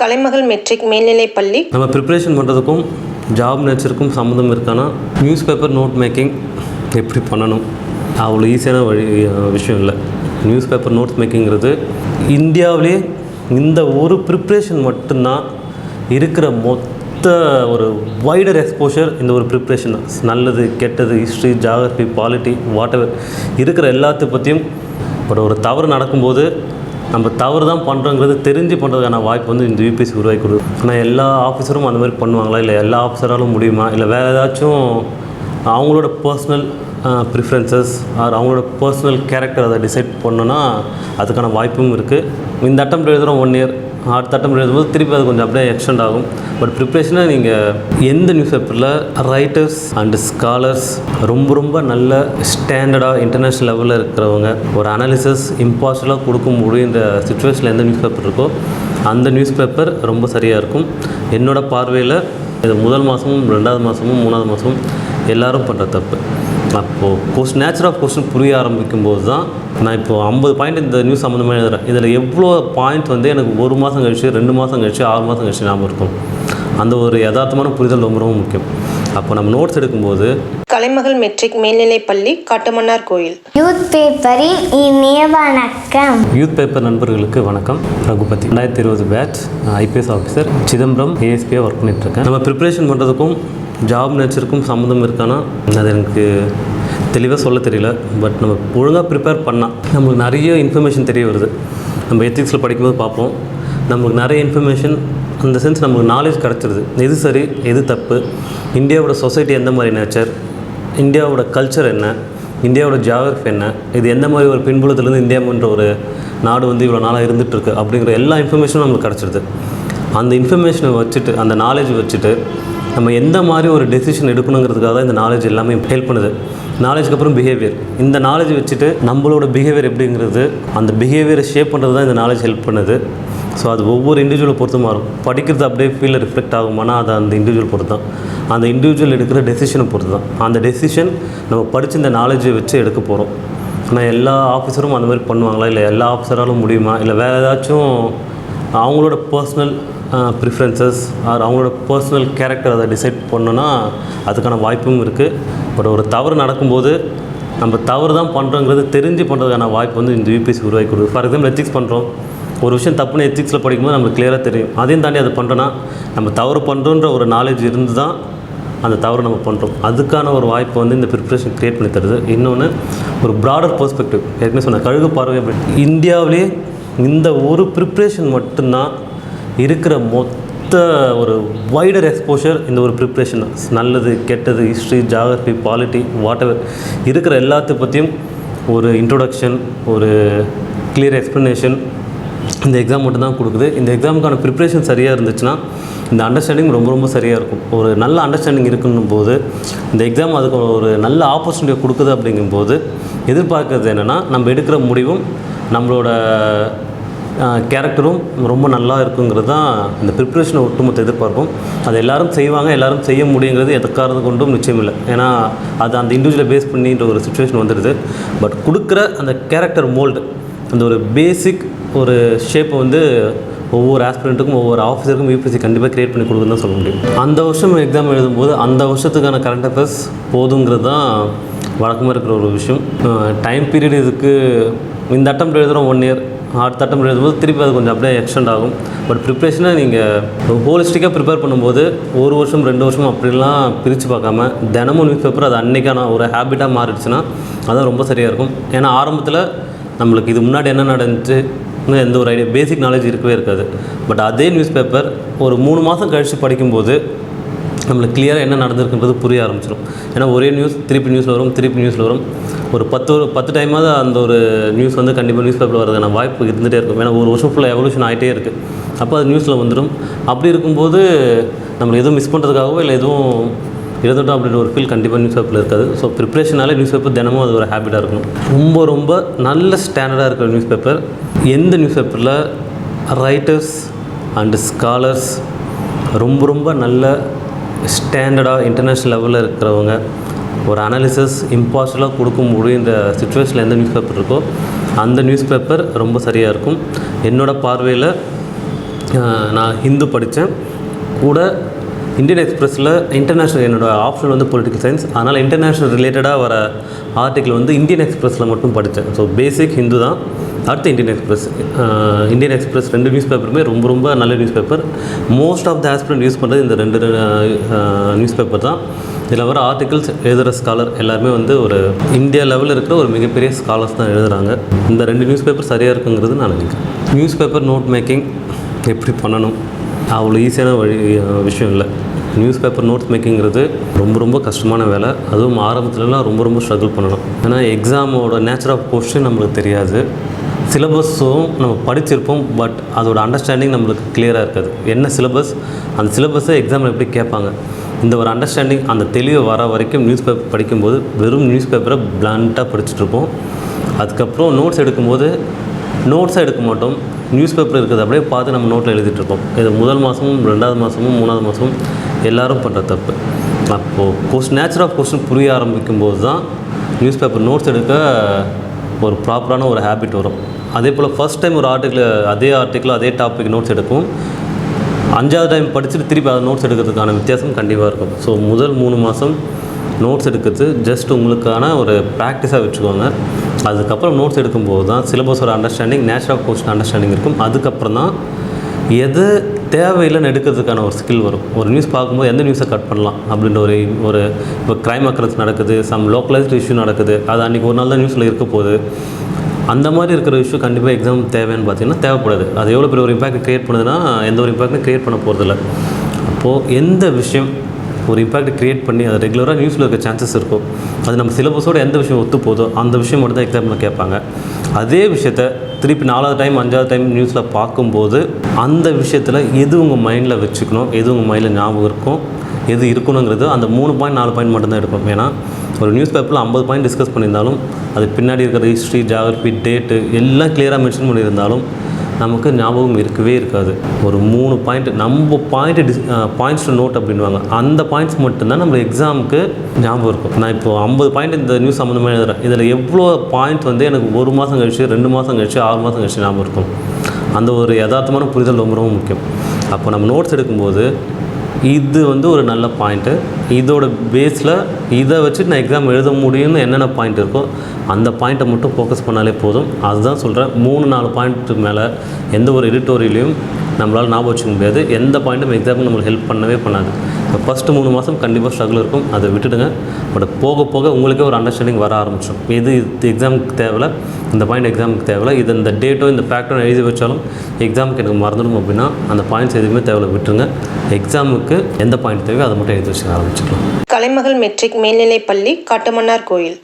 கலைமகள் matric மேல்நிலைப்பள்ளி. நம்ம preparation பண்ணுறதுக்கும் ஜாப் நேச்சருக்கும் சம்மந்தம் இருக்கானா, நியூஸ் பேப்பர் நோட் மேக்கிங் எப்படி பண்ணணும் அவ்வளோ ஈஸியான விஷயம் இல்லை. நியூஸ் பேப்பர் நோட்ஸ் மேக்கிங்கிறது இந்தியாவிலே இந்த ஒரு ப்ரிப்ரேஷன் மட்டும்தான் இருக்கிற மொத்த ஒரு வைடர் எக்ஸ்போஷர். இந்த ஒரு ப்ரிப்ரேஷன் தான். நல்லது கெட்டது, history, geography, polity, what ever இருக்கிற எல்லாத்த பற்றியும் ஒரு தவறு நடக்கும்போது நம்ம தவறு தான் பண்ணுறோங்கிறது தெரிஞ்சு பண்ணுறதுக்கான வாய்ப்பு இந்த யூபிஎஸ்சி உருவாக்கி கொடுக்குது. ஆனால் எல்லா ஆஃபீஸரும் அந்த மாதிரி பண்ணுவாங்களா, இல்லை எல்லா ஆஃபீஸராலும் முடியுமா, இல்லை வேறு ஏதாச்சும் அவங்களோட பர்சனல் ப்ரிஃபரன்சஸ் அவங்களோட பர்சனல் கேரக்டர் அதை டிசைட் பண்ணோன்னா அதுக்கான வாய்ப்பும் இருக்குது. இந்த அட்டம் எழுதுகிறோம் 1 இயர், அடுத்த அட்டம் எழுதும்போது திருப்பி அது கொஞ்சம் அப்படியே எக்ஸ்டெண்ட் ஆகும். பட் ப்ரிப்ரேஷனை நீங்கள் எந்த நியூஸ் பேப்பரில் ரைட்டர்ஸ் அண்டு ஸ்காலர்ஸ் ரொம்ப நல்ல ஸ்டாண்டர்டாக இன்டர்நேஷ்னல் லெவலில் இருக்கிறவங்க ஒரு அனாலிசிஸ் இம்பார்ஷலாக கொடுக்க முடியுன்ற சுச்சுவேஷனில் எந்த நியூஸ் பேப்பர் இருக்கோ அந்த நியூஸ் பேப்பர் ரொம்ப சரியாக இருக்கும். என்னோடய பார்வையில் இது முதல் மாதமும் 2வது மாதமும் 3வது மாதமும் எல்லோரும் பண்ணுற தப்பு. அப்போது நேச்சர் ஆஃப் கொஸ்டின் புரிய ஆரம்பிக்கும்போது தான் நான் இப்போது 50 பாயிண்ட் இந்த நியூஸ் சம்மந்தமாக எழுதுகிறேன். இதில் எவ்வளோ பாயிண்ட் எனக்கு 1 மாதம் கழிச்சு, 2 மாதம் கழிச்சு, 6 மாதம் கழிச்சு ஞாபகம் இருக்கும். அந்த ஒரு யதார்த்தமான புரிதல் ரொம்ப முக்கியம். அப்போ நம்ம நோட்ஸ் எடுக்கும்போது கலைமகள் மெட்ரிக் மேல்நிலைப்பள்ளி, காட்டுமன்னார் கோயில். யூத் பேப்பரின் இனிய வணக்கம். யூத் பேப்பர் நண்பர்களுக்கு வணக்கம். Raghupathi, 2020 batch, IPS officer, Chidambaram ஏஎஸ்பியாக ஒர்க் பண்ணிகிட்ருக்கேன். நம்ம ப்ரிப்ரேஷன் பண்ணுறதுக்கும் ஜாப் நேச்சருக்கும் சம்மந்தம் இருக்கானா, அது எனக்கு தெளிவாக சொல்ல தெரியல. பட் நம்ம ஒழுங்காக ப்ரிப்பேர் பண்ணால் நம்மளுக்கு நிறைய இன்ஃபர்மேஷன் தெரிய வருது. நம்ம எத்திக்ஸில் படிக்கும்போது பார்ப்போம், நம்மளுக்கு நிறைய இன்ஃபர்மேஷன் அந்த சென்ஸ் நம்மளுக்கு நாலேஜ் கிடச்சிருது. எது சரி எது தப்பு, இந்தியாவோட சொசைட்டி எந்த மாதிரி நேச்சர், இந்தியாவோட கல்ச்சர் என்ன, இந்தியாவோட ஜியாகிரஃபி என்ன, இது எந்த மாதிரி ஒரு பின்புலத்துலேருந்து இந்தியான்ற ஒரு நாடு இவ்வளோ நாளாக இருந்துகிட்ருக்கு அப்படிங்கிற எல்லா இன்ஃபர்மேஷனும் நம்மளுக்கு கிடச்சிருது. அந்த இன்ஃபர்மேஷனை வச்சுட்டு, அந்த நாலேஜ் வச்சுட்டு நம்ம எந்த மாதிரி ஒரு டெசிஷன் எடுக்கணுங்கிறதுக்காக தான் இந்த நாலேஜ் எல்லாமே ஹெல்ப் பண்ணுது. நாலேஜுக்கு அப்புறம் பிஹேவியர். இந்த நாலேஜ் வச்சுட்டு நம்மளோட பிஹேவியர் எப்படிங்கிறது, அந்த பிஹேவியரை ஷேப் பண்ணுறது தான் இந்த நாலேஜ் ஹெல்ப் பண்ணுது. ஸோ அது ஒவ்வொரு இண்டிவிஜுவலை பொறுத்து மாறும். படிக்கிறது அப்படியே ஃபீல்டில் ரிஃப்ளெக்ட் ஆகுமானா அது அந்த இண்டிவிஜுவல் பொறுத்து தான். அந்த இண்டிவிஜுவல் எடுக்கிற டெசிஷனை பொறுத்து தான். அந்த டெசிஷன் நம்ம படித்து இந்த நாலேஜை வச்சு எடுக்க போகிறோம். ஆனால் எல்லா ஆஃபீஸரும் அந்த மாதிரி பண்ணுவாங்களா, இல்லை எல்லா ஆஃபீஸராலும் முடியுமா, இல்லை வேறு ஏதாச்சும் அவங்களோட பர்சனல் ப்ரிஃபரன்சஸ் அவங்களோட பர்சனல் கேரக்டர் அதை டிசைட் பண்ணோன்னா அதுக்கான வாய்ப்பும் இருக்குது. பட் ஒரு தவறு நடக்கும்போது நம்ம தவறு தான் பண்ணுறோங்கிறது தெரிஞ்சு பண்ணுறதுக்கான வாய்ப்பு இந்த யூபிஎஸ்சி உருவாக்கி கொடுக்குது. ஃபார் எக்ஸாம்பிள் எத்திக்ஸ் பண்ணுறோம், ஒரு விஷயம் தப்புன்னு எத்திக்ஸில் படிக்கும்போது நம்மளுக்கு கிளியராக தெரியும். அதையும் தாண்டி அதை பண்ணுறோன்னா நம்ம தவறு பண்ணுறோன்ற ஒரு நாலேஜ் இருந்து தான் அந்த தவறு நம்ம பண்ணுறோம். அதுக்கான ஒரு வாய்ப்பு இந்த ப்ரிப்ரேஷன் க்ரியேட் பண்ணி தருது. இன்னொன்று ஒரு ப்ராடர் பெர்ஸ்பெக்டிவ். ஏற்கனவே சொன்ன கழுகு பார்வை. இந்தியாவிலே இந்த ஒரு ப்ரிப்ரேஷன் மட்டும்தான் இருக்கிற மொத்த ஒரு வைடர் எக்ஸ்போஷர். இந்த ஒரு ப்ரிப்ரேஷன் தான். நல்லது கெட்டது, history, geography, polity, what ever இருக்கிற எல்லாத்த பற்றியும் ஒரு இன்ட்ரொடக்ஷன், ஒரு கிளியர் எக்ஸ்ப்ளனேஷன் இந்த எக்ஸாம் மட்டும் தான் கொடுக்குது. இந்த எக்ஸாமுக்கான ப்ரிப்ரேஷன் சரியாக இருந்துச்சுன்னா இந்த அண்டர்ஸ்டாண்டிங் ரொம்ப சரியாக இருக்கும். ஒரு நல்ல அண்டர்ஸ்டாண்டிங் இருக்குன்னும் போது இந்த எக்ஸாம் அதுக்கு ஒரு நல்ல ஆப்பர்ச்சுனிட்டியை கொடுக்குது. அப்படிங்கும்போது எதிர்பார்க்கறது என்னென்னா, நம்ம எடுக்கிற முடிவும் நம்மளோட கேரக்டரும் ரொம்ப நல்லா இருக்குங்கிறது தான் இந்த ப்ரிப்ரேஷனை ஒட்டுமொத்த எதிர்பார்க்கும். அது எல்லோரும் செய்வாங்க, எல்லோரும் செய்ய முடியுங்கிறது எதுக்காரது கொண்டும் நிச்சயம் இல்லை. ஏன்னா அது அந்த இண்டிவிஜுவலை பேஸ் பண்ணின்ற ஒரு சுச்சுவேஷன் வந்துடுது. பட் கொடுக்குற அந்த கேரக்டர் மோல்டு, அந்த ஒரு பேசிக் ஒரு ஷேப்பை ஒவ்வொரு ஆஸ்பிரண்ட்டுக்கும் ஒவ்வொரு ஆஃபீஸருக்கும் யூபிஎஸ்சி கண்டிப்பாக க்ரியேட் பண்ணி கொடுக்குன்னு தான் சொல்ல முடியும். அந்த வருஷம் எக்ஸாம் எழுதும்போது அந்த வருஷத்துக்கான கரண்ட் அஃபேர்ஸ் போதுங்கிறது தான் வழக்கமாக இருக்கிற ஒரு விஷயம். டைம் பீரியட் இதுக்கு இந்த அட்டம் எழுதுகிறோம் 1 இயர், அடுத்த அட்டம் எழுதும்போது திருப்பி அது கொஞ்சம் அப்படியே எக்ஸ்டெண்ட் ஆகும். பட் ப்ரிப்ரேஷனை நீங்கள் ஹோலிஸ்டிக்காக ப்ரிப்பேர் பண்ணும்போது 1 வருஷம் 2 வருஷம் அப்படிலாம் பிரித்து பார்க்காம தினமும் நியூஸ் பேப்பர் அது அன்றைக்கான ஒரு ஹேபிட்டாக மாறிடுச்சுன்னா அதான் ரொம்ப சரியாக இருக்கும். ஏன்னா ஆரம்பத்தில் நம்மளுக்கு இது முன்னாடி என்ன நடந்துச்சு எந்த ஒரு ஐடியா, பேசிக் நாலேஜ் இருக்கவே இருக்காது. பட் அதே நியூஸ் பேப்பர் ஒரு 3 மாதம் கழித்து படிக்கும்போது நம்மளுக்கு கிளியராக என்ன நடந்திருக்குன்றது புரிய ஆரம்பிச்சிடும். ஏன்னா ஒரே நியூஸ் திருப்பி நியூஸில் வரும். ஒரு 10 டைமாவது அந்த ஒரு நியூஸ் கண்டிப்பாக நியூஸ் பேப்பரில் வரதுக்கான வாய்ப்பு இருந்துகிட்டே இருக்கும். ஏன்னா ஒரு வருஷம் ஃபுல்லாக எவல்யூஷன் ஆகிட்டே இருக்குது. அப்போ அது நியூஸில் வந்துடும். அப்படி இருக்கும்போது நம்மளுக்கு எதுவும் மிஸ் பண்ணுறதுக்காகவோ இல்லை எதுவும் இருந்துட்டோம் அப்படின்ற ஒரு ஃபீல் கண்டிப்பாக நியூஸ் பேப்பரில் இருக்காது. ஸோ ப்ரிப்ரேஷனாலே நியூஸ் பேப்பர் தினமும் அது ஒரு ஹேபிட்டாக இருக்கணும். ரொம்ப நல்ல ஸ்டாண்டர்டாக இருக்கிற நியூஸ் பேப்பர். எந்த நியூஸ் பேப்பரில் ரைட்டர்ஸ் அண்டு ஸ்காலர்ஸ் ரொம்ப நல்ல ஸ்டாண்டர்டாக இன்டர்நேஷ்னல் லெவலில் இருக்கிறவங்க ஒரு அனாலிசிஸ் இம்பார்ஷலாக கொடுக்க முடியுன்ற சுச்சுவேஷனில் எந்த நியூஸ் பேப்பர் இருக்கோ அந்த நியூஸ் பேப்பர் ரொம்ப சரியாக இருக்கும். என்னோடய பார்வையில் நான் ஹிந்து படித்தேன், கூட இந்தியன் எக்ஸ்பிரஸில் இன்டர்நேஷ்னல் என்னோடய ஆப்ஷன் வந்து பொலிட்டிக்கல் சயின்ஸ், அதனால் இன்டர்நேஷ்னல் ரிலேட்டடாக வர ஆர்டிக்கிள் வந்து இந்தியன் எக்ஸ்பிரஸில் மட்டும் படித்தேன். ஸோ பேசிக் ஹிந்து தான். அடுத்து இந்தியன் எக்ஸ்பிரஸ் 2 நியூஸ் பேப்பருமே ரொம்ப ரொம்ப நல்ல newspaper. Most of the aspirant use பண்ணுறது இந்த 2 நியூஸ் பேப்பர் தான். இதில் வர ஆர்டிகல்ஸ் எழுதுகிற ஸ்காலர் எல்லாருமே வந்து ஒரு இந்தியா லெவலில் இருக்கிற ஒரு மிகப்பெரிய ஸ்காலர்ஸ் தான் எழுதுகிறாங்க. இந்த 2 நியூஸ் பேப்பர் சரியாக இருக்குங்கிறது நான் நினைக்கிறேன். நியூஸ் பேப்பர் நோட் மேக்கிங் எப்படி பண்ணணும் அவ்வளோ ஈஸியான விஷயம் இல்லை. நியூஸ் பேப்பர் நோட்ஸ் மேக்கிங்கிறது ரொம்ப ரொம்ப கஷ்டமான வேலை. அதுவும் ஆரம்பத்துலலாம் ரொம்ப ரொம்ப ஸ்ட்ரகிள் பண்ணணும். ஏன்னா எக்ஸாமோட நேச்சர் ஆஃப் கொஸ்டின் நம்மளுக்கு தெரியாது. சிலபஸும் நம்ம படிச்சிருப்போம், பட் அதோட அண்டர்ஸ்டாண்டிங் நம்மளுக்கு கிளியராக இருக்காது. என்ன சிலபஸ், அந்த சிலபஸை எக்ஸாமில் எப்படி கேட்பாங்க, இந்த ஒரு அண்டர்ஸ்டாண்டிங் அந்த தெளிவு வர வரைக்கும் நியூஸ் பேப்பர் படிக்கும்போது வெறும் நியூஸ் பேப்பரை பிளான்ட்டாக படிச்சுட்ருப்போம். அதுக்கப்புறம் நோட்ஸ் எடுக்கும்போது நோட்ஸாக எடுக்க மாட்டோம், நியூஸ் பேப்பர் இருக்கிறது அப்படியே பார்த்து நம்ம நோட்டில் எழுதிட்டுருப்போம். இது முதல் மாதமும் 2வது மாதமும் 3வது மாதமும் எல்லோரும் பண்ணுற தப்பு. அப்போது நேச்சர் ஆஃப் கொஸ்டின் புரிய ஆரம்பிக்கும்போது தான் நியூஸ் பேப்பர் நோட்ஸ் எடுக்க ஒரு ப்ராப்பரான ஒரு ஹேபிட் வரும். அதே போல் ஃபஸ்ட் டைம் ஒரு ஆர்டிக்கிள் அதே டாபிக் நோட்ஸ் எடுப்போம். 5வது டைம் படிச்சுட்டு திருப்பி அதை நோட்ஸ் எடுக்கிறதுக்கான வித்தியாசம் கண்டிப்பாக இருக்கும். ஸோ முதல் 3 மாதம் நோட்ஸ் எடுக்கிறது ஜஸ்ட் உங்களுக்கான ஒரு ப்ராக்டிஸாக வச்சுக்கோங்க. அதுக்கப்புறம் நோட்ஸ் எடுக்கும்போது தான் சிலபஸோட understanding, nature of question understanding இருக்கும். அதுக்கப்புறம் தான் எது தேவையில்லைன்னு எடுக்கிறதுக்கான ஒரு ஸ்கில் வரும். ஒரு நியூஸ் பார்க்கும்போது எந்த நியூஸை கட் பண்ணலாம் அப்படின்ற ஒரு இப்போ க்ரைம் அக்கரன்ஸ் நடக்குது, சம் லோக்கலைஸ்டு இஷ்யூ நடக்குது, அது அன்றைக்கி ஒரு நாள் தான் நியூஸில் இருக்க போகுது. அந்த மாதிரி இருக்கிற இஷ்யூ கண்டிப்பாக எக்ஸாம் தேவைன்னு பார்த்தீங்கன்னா தேவைப்படாது. அது எவ்வளோ பெரிய ஒரு இம்பாக்ட் க்ரியேட் பண்ணுதுன்னா எந்த ஒரு இம்பாக்ட்டும் க்ரியேட் பண்ண போகிறதில்ல. அப்போது எந்த விஷயம் ஒரு இம்பாக்ட் க்ரியேட் பண்ணி அது ரெகுலராக நியூஸில் இருக்க சான்சஸ் இருக்கும், அது நம்ம சிலபஸோடு எந்த விஷயம் ஒத்து போதோ அந்த விஷயம் மட்டும் தான் எக்ஸாமில் கேட்பாங்க. அதே விஷயத்த திருப்பி 4வது டைம் 5வது டைம் நியூஸில் பார்க்கும்போது அந்த விஷயத்தில் எது உங்கள் மைண்டில் வச்சுக்கணும், எது உங்கள் மைண்டில் ஞாபகம் இருக்கும், எது இருக்கணுங்கிறது அந்த 3 பாயிண்ட் 4 பாயிண்ட் மட்டும்தான் எடுக்கணும். ஏன்னா ஒரு நியூஸ் பேப்பரில் 50 பாயிண்ட் டிஸ்கஸ் பண்ணியிருந்தாலும் அது பின்னாடி இருக்கிற ஹிஸ்ட்ரி, ஜியாகிரஃபி, டேட்டு எல்லாம் கிளியராக மென்ஷன் பண்ணியிருந்தாலும் நமக்கு ஞாபகம் இருக்கவே இருக்காது. ஒரு 3 பாயிண்ட் நம்ம பாயிண்ட்ஸ் டு நோட் அப்படின்வாங்க, அந்த பாயிண்ட்ஸ் மட்டும்தான் நம்ம எக்ஸாமுக்கு ஞாபகம் இருக்கும். நான் இப்போது 50 பாயிண்ட் இந்த நியூஸ் சம்மந்தமாக எழுதுகிறேன், இதில் எவ்வளோ பாயிண்ட் வந்து எனக்கு 1 மாதம் கழிச்சு, 2 மாதம் கழிச்சு, 6 மாதம் கழிச்சு ஞாபகம் இருக்கும். அந்த ஒரு யதார்த்தமான புரிதல் ரொம்ப ரொம்ப முக்கியம். அப்போ நம்ம நோட்ஸ் எடுக்கும்போது இது வந்து ஒரு நல்ல பாயிண்ட்டு, இதோட பேஸில் இதை வச்சுட்டு நான் எக்ஸாம் எழுத முடியும்னு என்னென்ன பாயிண்ட் இருக்கோ அந்த பாயிண்ட்டை மட்டும் ஃபோக்கஸ் பண்ணாலே போதும். அதுதான் சொல்கிறேன், 3-4 பாயிண்ட்டு மேலே எந்த ஒரு எடிட்டோரியலையும் நம்மளால் ஞாபகம் வச்சுக்க முடியாது. எந்த பாயிண்ட்டும் எக்ஸாமுக்கு நம்மளுக்கு ஹெல்ப் பண்ணவே பண்ணாது. இப்போ ஃபஸ்ட்டு 3 மாதம் கண்டிப்பாக ஸ்ட்ரகிள் இருக்கும், அதை விட்டுடுங்க. பட் போக போக உங்களுக்கே ஒரு அண்டர்ஸ்டாண்டிங் வர ஆரம்பிச்சிடும். இது எக்ஸாமுக்கு தேவையில்ல, இந்த பாயிண்ட் எக்ஸாமுக்கு தேவையில்ல, இது இந்த டேட்டோ இந்த ஃபேக்டோ எழுதி வச்சாலும் எக்ஸாமுக்கு எனக்கு மறந்துடும் அப்படின்னா அந்த பாயிண்ட்ஸ் எதுவுமே தேவையில்ல, விட்டுருங்க. எக்ஸாமுக்கு எந்த பாயிண்ட் தேவையோ அதை மட்டும் எழுதி வச்சுக்க ஆரம்பிச்சிடலாம். கலைமகள் மெட்ரிக் மேல்நிலைப்பள்ளி, காட்டுமன்னார் கோயில்.